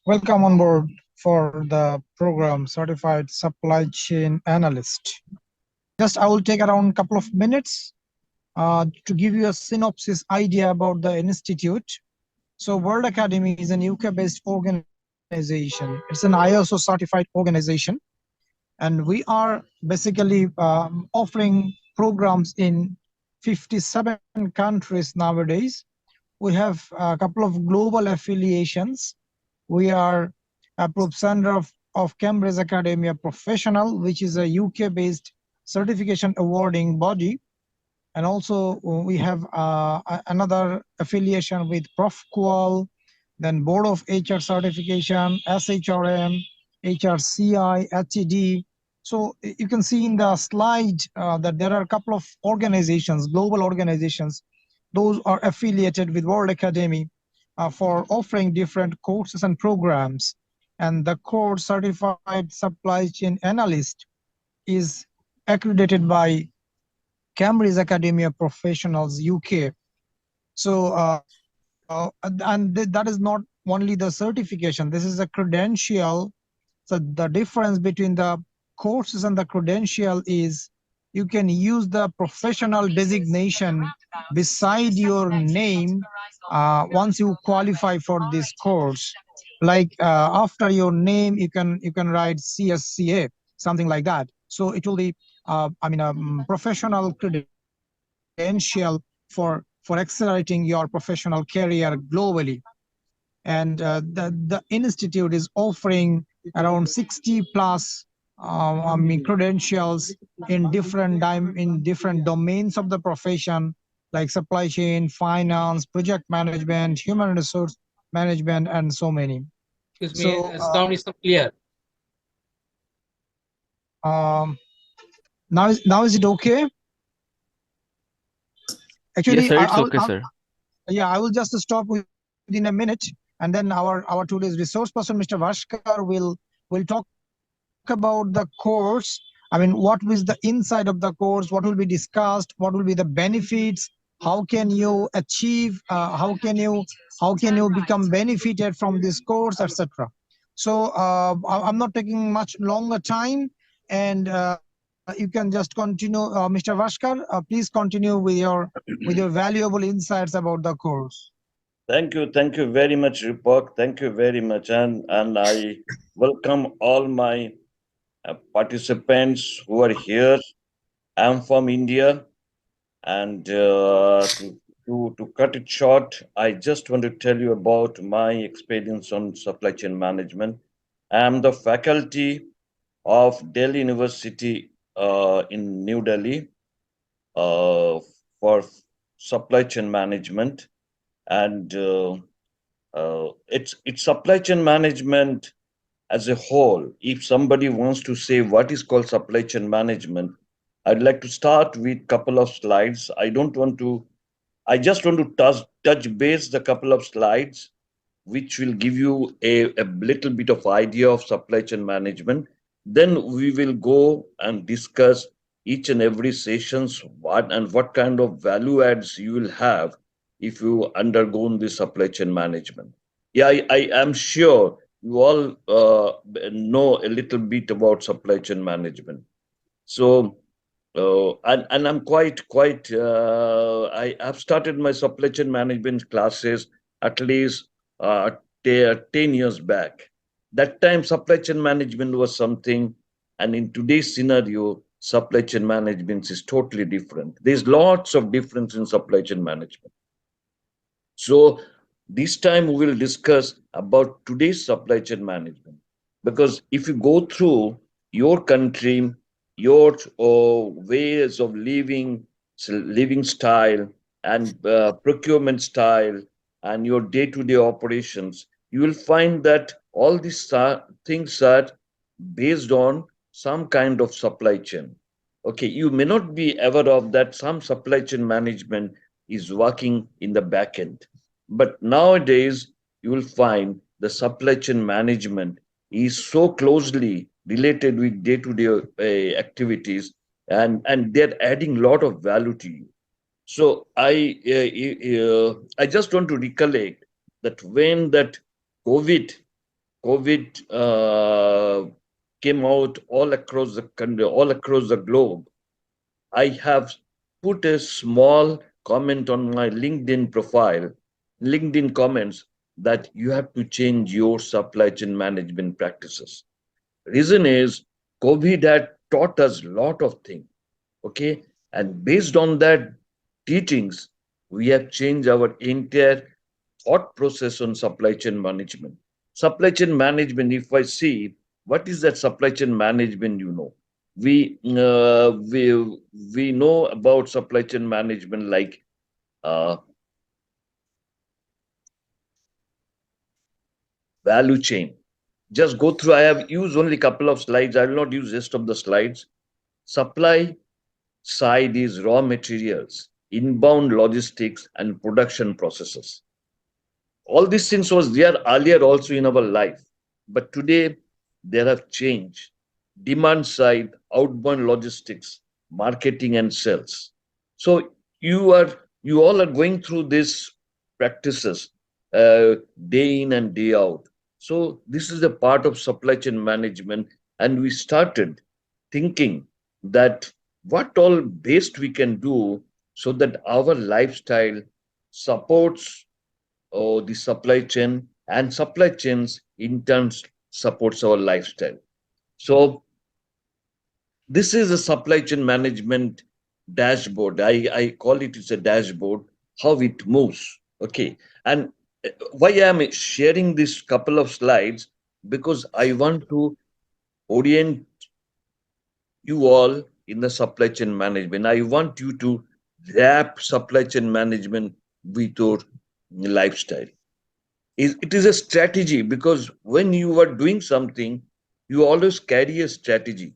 Welcome on board for the program Certified Supply Chain Analyst. I will take around a couple of minutes to give you a synopsis idea about the institute. So World Academy is an UK-based organization. It's an ISO certified organization. And we are basically offering programs in 57 countries nowadays. We have a couple of global affiliations. We are approved center of Cambridge Academia Professional, which is a UK-based certification awarding body. And also we have another affiliation with ProfQual, then Board of HR Certification, SHRM, HRCI, HED. So you can see in the slide that there are a couple of organizations, global organizations. Those are affiliated with World Academy for offering different courses and programs. And the course Certified Supply Chain Analyst is accredited by Cambridge Academia Professionals UK. So, that is not only the certification, this is a credential. So the difference between the courses and the credential is you can use the professional designation beside your name once you qualify for this course. Like after your name, you can write CSCA, something like that. So it will be, a professional credential for accelerating your professional career globally. And the institute is offering around 60 plus credentials in different domains of the profession, like supply chain, finance, project management, human resource management, and so many. Excuse me, sound is not clear. Now is it okay? Actually, yes, sir, it's okay, sir. Yeah, I will just stop within a minute, and then our today's resource person, Mr. Vashkar, will talk about the course. I mean, what is the inside of the course? What will be discussed? What will be the benefits? How can you achieve? How can you become benefited from this course, etc. So I'm not taking much longer time, and you can just continue, Mr. Vashkar. Please continue with your valuable insights about the course. Thank you very much, Rupak. Thank you very much, and I welcome all my participants who are here. I'm from India, and to cut it short, I just want to tell you about my experience on supply chain management. I'm the faculty of Delhi University in New Delhi for supply chain management, and it's supply chain management as a whole. If somebody wants to say what is called supply chain management, I'd like to start with a couple of slides. I just want to touch base the couple of slides, which will give you a little bit of idea of supply chain management. Then we will go and discuss each and every sessions, what kind of value adds you will have if you undergone the supply chain management. Yeah, I am sure you all know a little bit about supply chain management. So, and I'm quite. I have started my supply chain management classes at least 10 years back. That time, supply chain management was something, and in today's scenario, supply chain management is totally different. There's lots of difference in supply chain management. So this time we will discuss about today's supply chain management, because if you go through your country, your ways of living style and procurement style and your day-to-day operations, you will find that all these things are based on some kind of supply chain. Okay, you may not be aware of that some supply chain management is working in the back end. But nowadays, you will find the supply chain management is so closely related with day-to-day activities, and they're adding a lot of value to you. So I just want to recollect that when that COVID COVID came out all across the country, all across the globe, I have put a small comment on my LinkedIn profile, LinkedIn comments, that you have to change your supply chain management practices. Reason is COVID had taught us a lot of things. Okay. And based on that teachings, we have changed our entire thought process on supply chain management. Supply chain management, if I see, what is that supply chain management, we uh, we we know about supply chain management like uh, value chain. Just go through. I have used only a couple of slides. I will not use rest of the slides. Supply side is raw materials, inbound logistics, and production processes. All these things was there earlier also in our life, but today they have changed. Demand side, outbound logistics, marketing and sales. So you all are going through these practices day in and day out. So this is a part of supply chain management, and we started thinking that what all best we can do so that our lifestyle supports the supply chain, and supply chains in turn supports our lifestyle. So this is a supply chain management dashboard. I call it, it's a dashboard, how it moves. Okay. And why I'm sharing this couple of slides, because I want to orient you all in the supply chain management. I want you to wrap supply chain management with your lifestyle. It is a strategy, because when you are doing something, you always carry a strategy.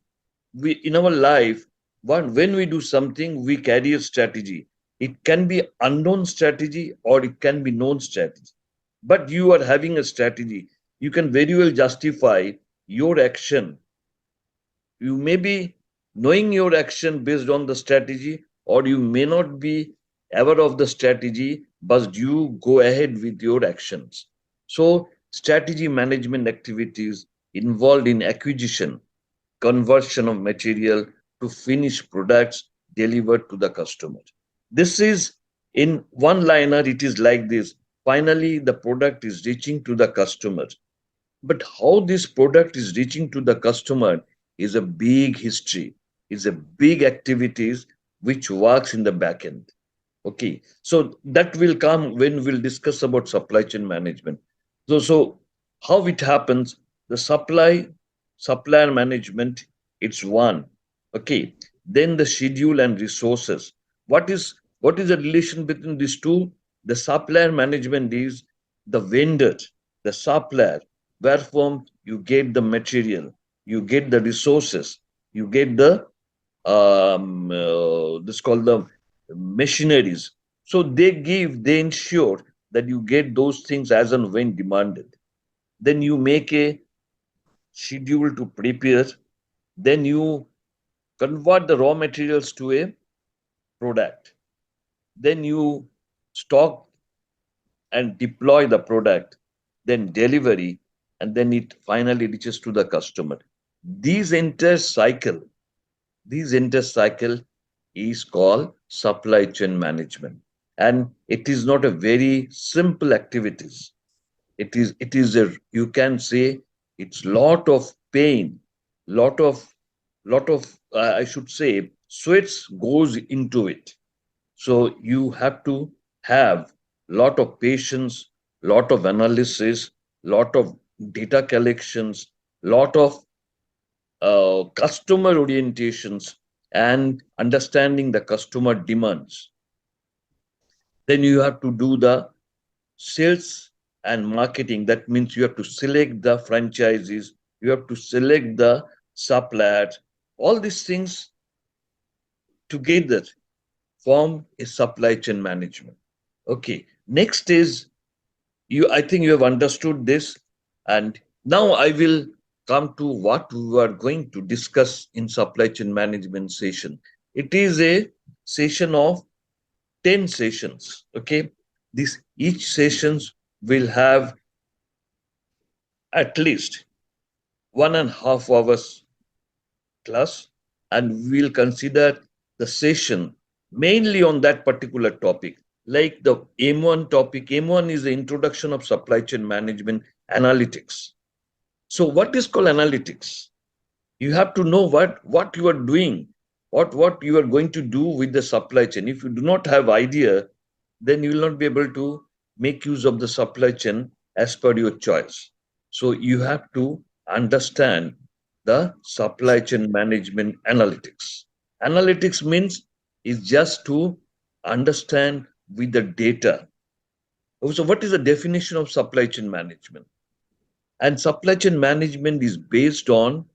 We in our life, when we do something, we carry a strategy. It can be unknown strategy or it can be known strategy, but you are having a strategy. You can very well justify your action. You may be knowing your action based on the strategy, or you may not be aware of the strategy, but you go ahead with your actions. So strategy management activities involved in acquisition, conversion of material to finished products delivered to the customer. This is, in one liner, it is like this: finally the product is reaching to the customer. But how this product is reaching to the customer is a big history, is a big activities which works in the back end. Okay, so that will come when we'll discuss about supply chain management. So how it happens, the supplier management, it's one. Okay, then the schedule and resources. What is the relation between these two? The supplier management is the vendor, the supplier, where from you get the material, you get the resources, you get the this called the machineries. So they ensure that you get those things as and when demanded. Then you make a schedule to prepare. Then you convert the raw materials to a product. Then you stock and deploy the product. Then delivery, and then it finally reaches to the customer. These entire cycle, these entire cycle is called supply chain management, and it is not a very simple activities. It is a, you can say, it's lot of pain, lot of I should say sweats goes into it. So you have to have lot of patience, lot of analysis, lot of data collections, lot of customer orientations, and understanding the customer demands. Then you have to do the sales and marketing. That means you have to select the franchises, you have to select the suppliers. All these things together form a supply chain management. Okay, next is, you I think you have understood this, and now I will come to what we are going to discuss in supply chain management session. It is a session of 10 sessions. Okay, this each sessions will have at least 1.5 hours class, and we'll consider the session mainly on that particular topic. Like the M1 topic, M1 is the introduction of supply chain management analytics. So what is called analytics? You have to know what you are doing, what you are going to do with the supply chain. If you do not have idea, then you will not be able to make use of the supply chain as per your choice. So you have to understand the supply chain management analytics. Analytics means is just to understand with the data. So what is the definition of supply chain management? And supply chain management is based on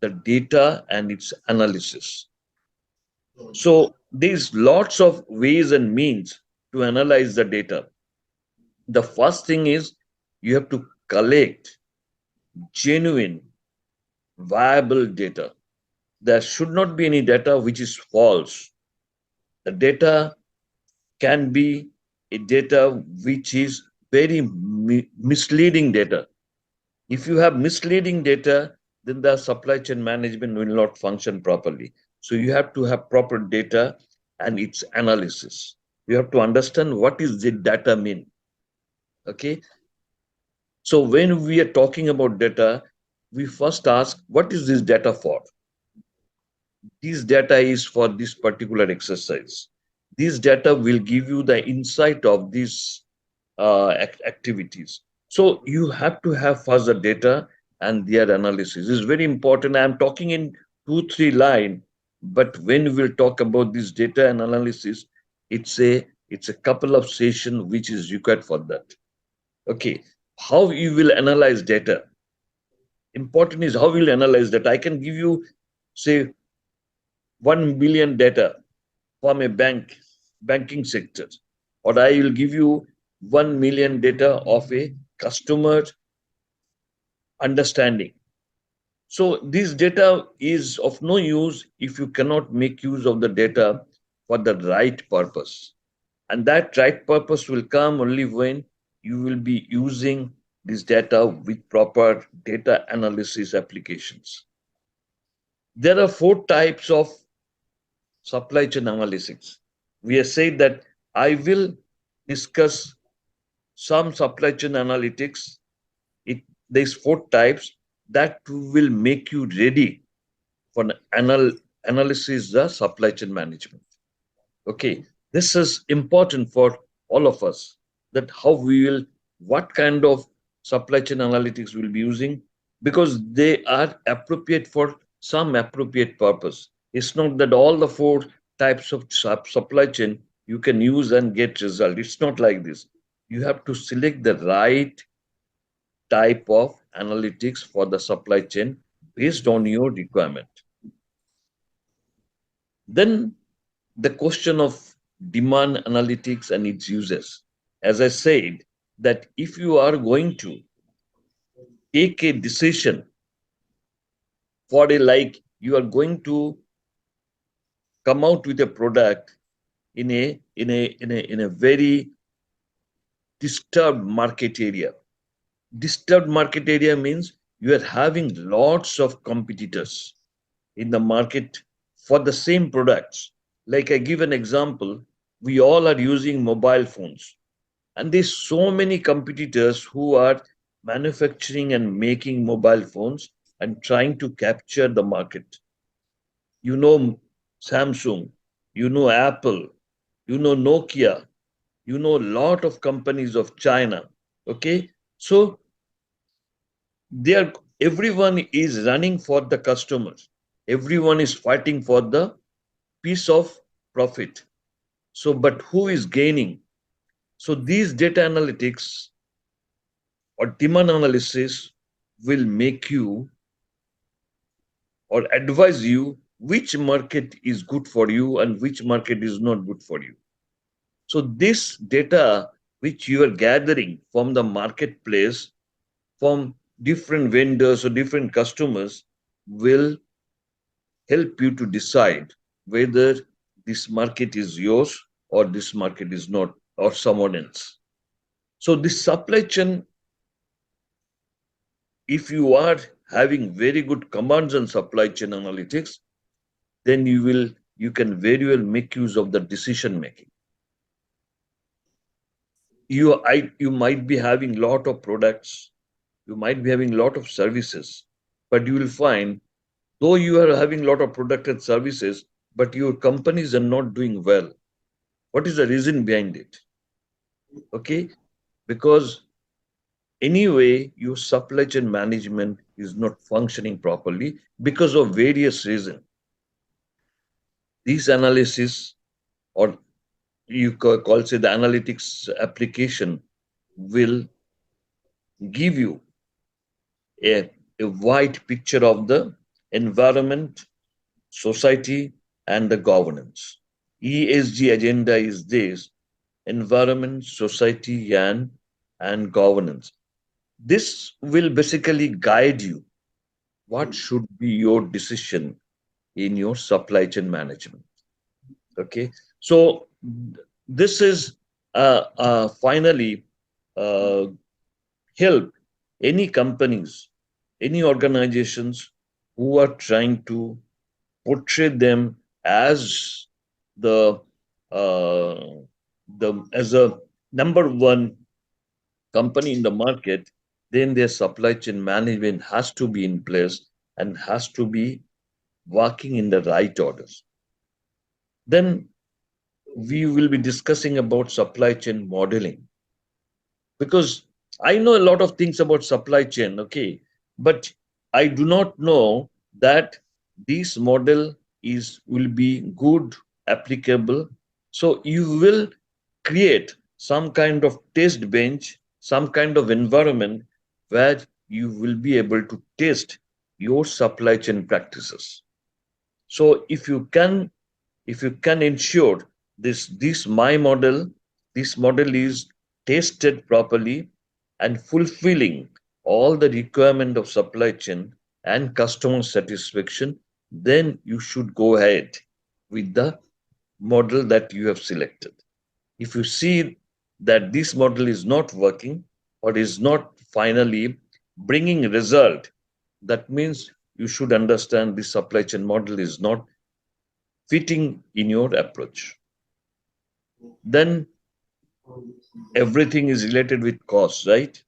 the data and its analysis. So there's lots of ways and means to analyze the data. The first thing is you have to collect genuine, viable data. There should not be any data which is false. The data can be a data which is very misleading data. If you have misleading data, then the supply chain management will not function properly. So you have to have proper data and its analysis. You have to understand what is the data mean. Okay. So when we are talking about data, we first ask, what is this data for? This data is for this particular exercise. This data will give you the insight of these activities. So you have to have first the data and their analysis. It's very important. I'm talking in 2-3 lines, but when we will talk about this data and analysis, it's a couple of sessions which is required for that. Okay, how you will analyze data? Important is how we'll analyze that. I can give you, say, 1 billion data from a banking sector, or I will give you 1 million data of a customer understanding. So this data is of no use if you cannot make use of the data for the right purpose. And that right purpose will come only when you will be using this data with proper data analysis applications. There are 4 types of supply chain analytics. We have said that I will discuss some supply chain analytics. There's 4 types that will make you ready for analysis the supply chain management. Okay, this is important for all of us, that how we will, what kind of supply chain analytics we'll be using, because they are appropriate for some appropriate purpose. It's not that all the 4 types of supply chain you can use and get result. It's not like this. You have to select the right type of analytics for the supply chain based on your requirement. Then the question of demand analytics and its uses. As I said, that if you are going to take a decision for a, like you are going to come out with a product in a very disturbed market area. Disturbed market area means you are having lots of competitors in the market for the same products. Like I give an example, we all are using mobile phones, and there's so many competitors who are manufacturing and making mobile phones and trying to capture the market. You know Samsung, you know Apple, you know Nokia, you know a lot of companies of China. Okay, so they are, everyone is running for the customers, everyone is fighting for the piece of profit. So but who is gaining? So these data analytics or demand analysis will make you or advise you which market is good for you and which market is not good for you. So this data which you are gathering from the marketplace, from different vendors or different customers, will help you to decide whether this market is yours or this market is not, or someone else. So this supply chain if you are having very good commands on supply chain analytics, then you can very well make use of the decision making. You might be having lot of products, you might be having lot of services, but you will find, though you are having lot of product and services, but your companies are not doing well. What is the reason behind it? Okay, because anyway, your supply chain management is not functioning properly because of various reasons. These analysis, or you call say the analytics application, will give you a, a wide picture of the environment, society, and the governance. ESG agenda is this: environment, society, and governance. This will basically guide you what should be your decision in your supply chain management. Okay, so this is finally uh, help any companies, any organizations who are trying to portray them as the uh, as a number one company in the market. Then their supply chain management has to be in place and has to be working in the right orders. Then we will be discussing about supply chain modeling, because I know a lot of things about supply chain, okay, but I do not know that this model is will be good, applicable. So you will create some kind of test bench, some kind of environment where you will be able to test your supply chain practices. So if you can ensure this my model, this model is tested properly and fulfilling all the requirement of supply chain and customer satisfaction, then you should go ahead with the model that you have selected. If you see that this model is not working or is not finally bringing result, that means you should understand this supply chain model is not fitting in your approach. Then everything is related with cost, right?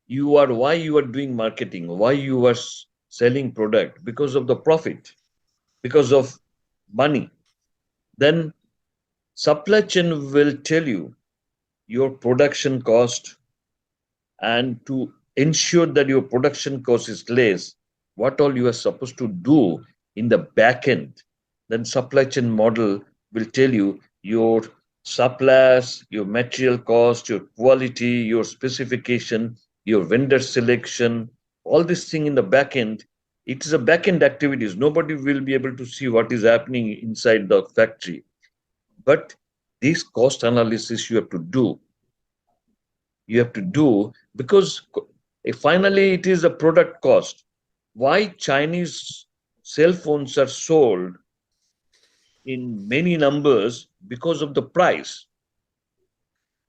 Why you are doing marketing, why you are selling product, because of the profit, because of money. Then supply chain will tell you your production cost, and to ensure that your production cost is less, what all you are supposed to do in the back end. Then supply chain model will tell you your suppliers, your material cost, your quality, your specification, your vendor selection, all this thing in the back end. It is a back end activities. Nobody will be able to see what is happening inside the factory. But this cost analysis you have to do, because finally it is a product cost. Why Chinese cell phones are sold in many numbers? Because of the price.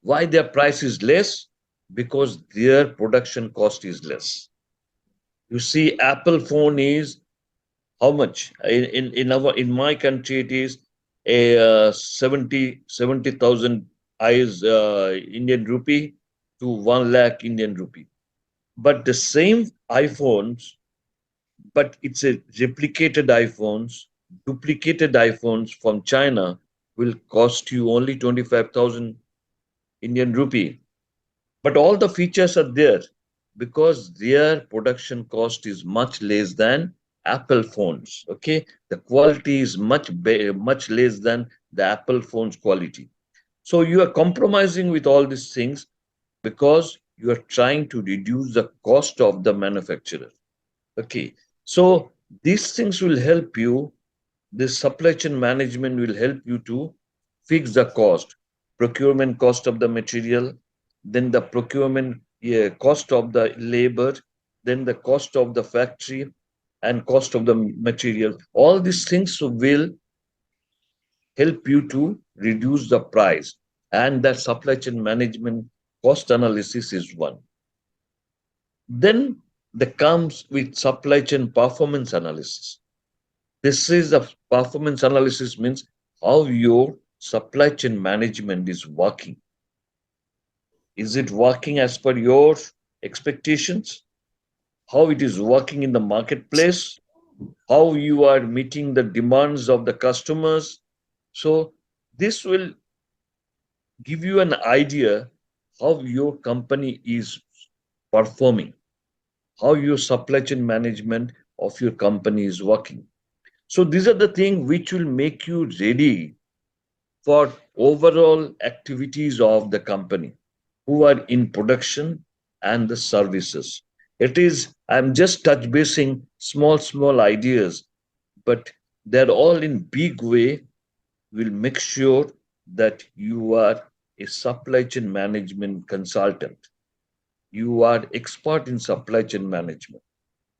Why their price is less? Because their production cost is less. You see, Apple phone is how much? In my country it is a 70,000 eyes Indian rupee to 1 lakh Indian rupee. But the same iPhones, but it's a replicated iPhones, duplicated iPhones from China will cost you only 25,000 Indian rupee. But all the features are there because their production cost is much less than Apple phones. Okay, the quality is much less than the Apple phones quality. So you are compromising with all these things because you are trying to reduce the cost of the manufacturer. Okay, so these things will help you. This supply chain management will help you to fix the cost, procurement cost of the material, then the procurement cost of the labor, then the cost of the factory, and cost of the material. All these things will help you to reduce the price. And that supply chain management cost analysis is one. Then that comes with supply chain performance analysis. This is a performance analysis means how your supply chain management is working. Is it working as per your expectations? How it is working in the marketplace? How you are meeting the demands of the customers? So this will give you an idea how your company is performing, how your supply chain management of your company is working. So these are the things which will make you ready for overall activities of the company who are in production and the services. It is, I'm just touch basing small ideas, but they're all in big way will make sure that you are a supply chain management consultant. You are expert in supply chain management.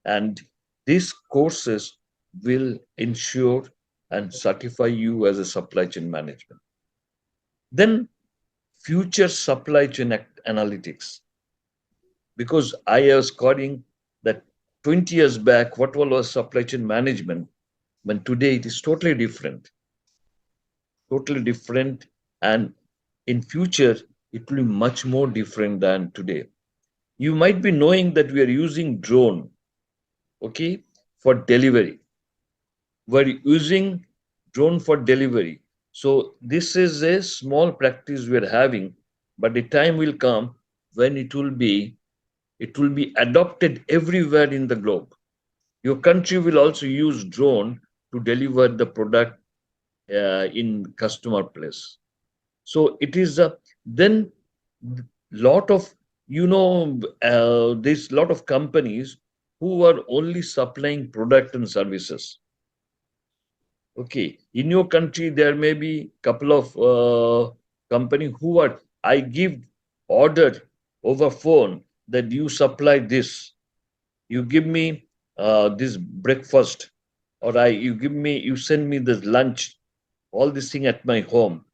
And these courses will ensure and certify you as a supply chain management. Then future supply chain analytics. Because I was coding that 20 years back, what was supply chain management? When today it is totally different. And in future, it will be much more different than today. You might be knowing that we are using drone, okay, for delivery. We're using drone for delivery. So this is a small practice we're having, but the time will come when it will be adopted everywhere in the globe. Your country will also use drone to deliver the product in customer place. So it is a then lot of there's lot of companies who are only supplying product and services. Okay, in your country there may be couple of company who are I give order over phone that you supply this, you give me this breakfast, or you send me this lunch, all this thing at my home.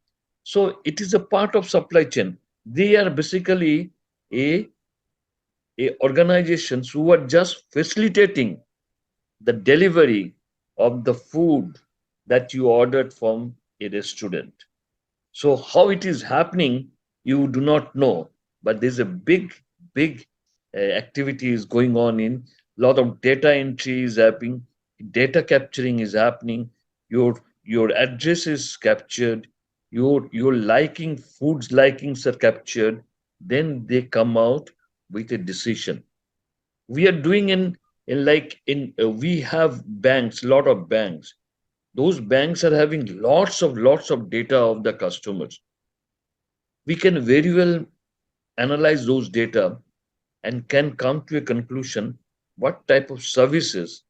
So it is a part of supply chain. They are basically a, a organizations who are just facilitating the delivery of the food that you ordered from a restaurant. So how it is happening, you do not know, but there's a big activities going on in lot of data entry is happening, data capturing is happening, your address is captured, your liking foods likings are captured, then they come out with a decision. We are doing in like in we have banks, lot of banks. Those banks are having lots of data of the customers. We can very well analyze those data and can come to a conclusion what type of services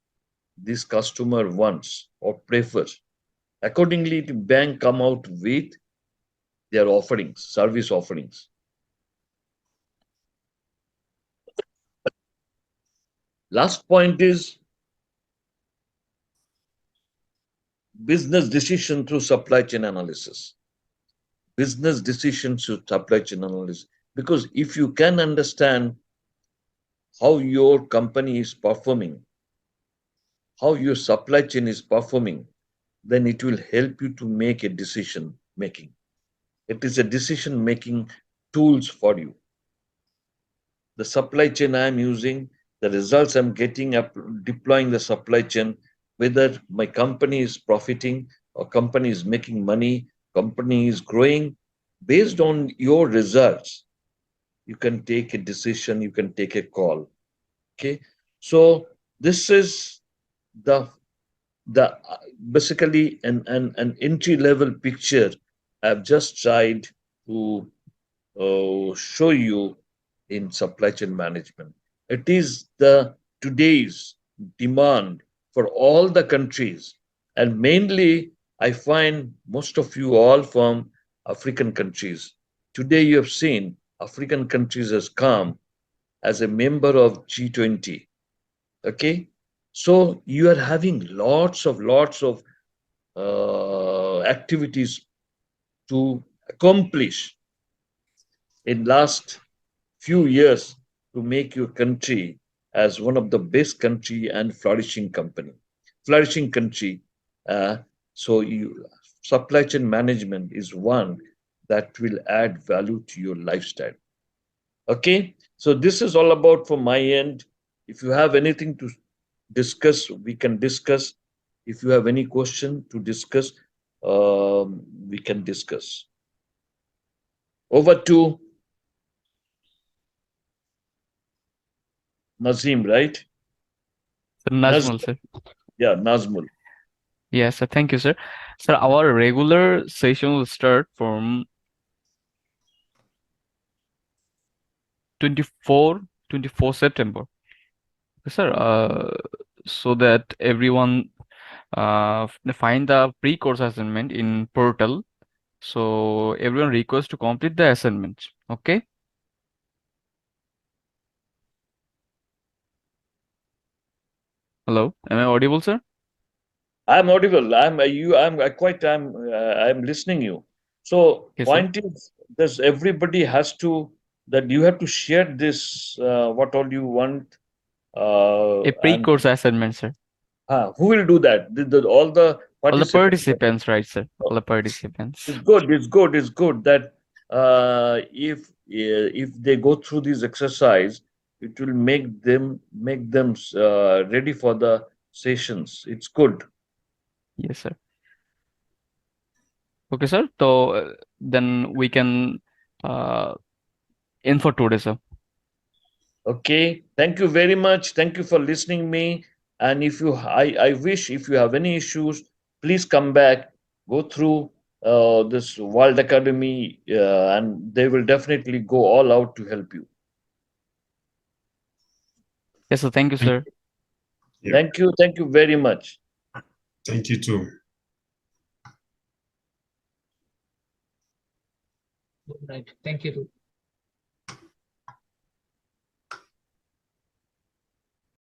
this customer wants or prefers. Accordingly, the bank come out with their offerings, service offerings. Last point is business decision through supply chain analysis. Business decisions through supply chain analysis. Because if you can understand how your company is performing, how your supply chain is performing, then it will help you to make a decision making. It is a decision making tools for you. The supply chain I'm using, the results I'm getting up deploying the supply chain, whether my company is profiting or company is making money, company is growing, based on your results, you can take a decision, you can take a call. Okay, so this is the basically an entry level picture I've just tried to show you in supply chain management. It is the today's demand for all the countries, and mainly I find most of you all from African countries. Today you have seen African countries has come as a member of G20. Okay, so you are having lots of activities to accomplish in last few years to make your country as one of the best country and flourishing country. So supply chain management is one that will add value to your lifestyle. Okay, so this is all about from my end. If you have anything to discuss, we can discuss. If you have any question to discuss, we can discuss. Over to Nazim, right? Nazmul, sir. Yeah, Nazmul. Yes, sir. Thank you, sir. Sir, our regular session will start from 24 September. Okay, sir. So that everyone find the pre-course assignment in portal. So everyone requests to complete the assignment. Okay. Hello, am I audible, sir? I'm audible. I'm listening you. So Yes, point is, does everybody has to that you have to share this what all you want A and pre-course assignment, sir. who will do that? All the All the participants. participants, right, sir? All the participants. It's good. It's good that if they go through this exercise, it will make them ready for the sessions. It's good. Yes, sir. Okay, sir. So then we can end for today, sir. Okay. Thank you very much. Thank you for listening me. And if you, I wish if you have any issues, please come back, go through this World Academy, and they will definitely go all out to help you. Yes, sir. Thank you, sir. Yeah. Thank you. Thank you very much. Thank you too. Right. Thank you.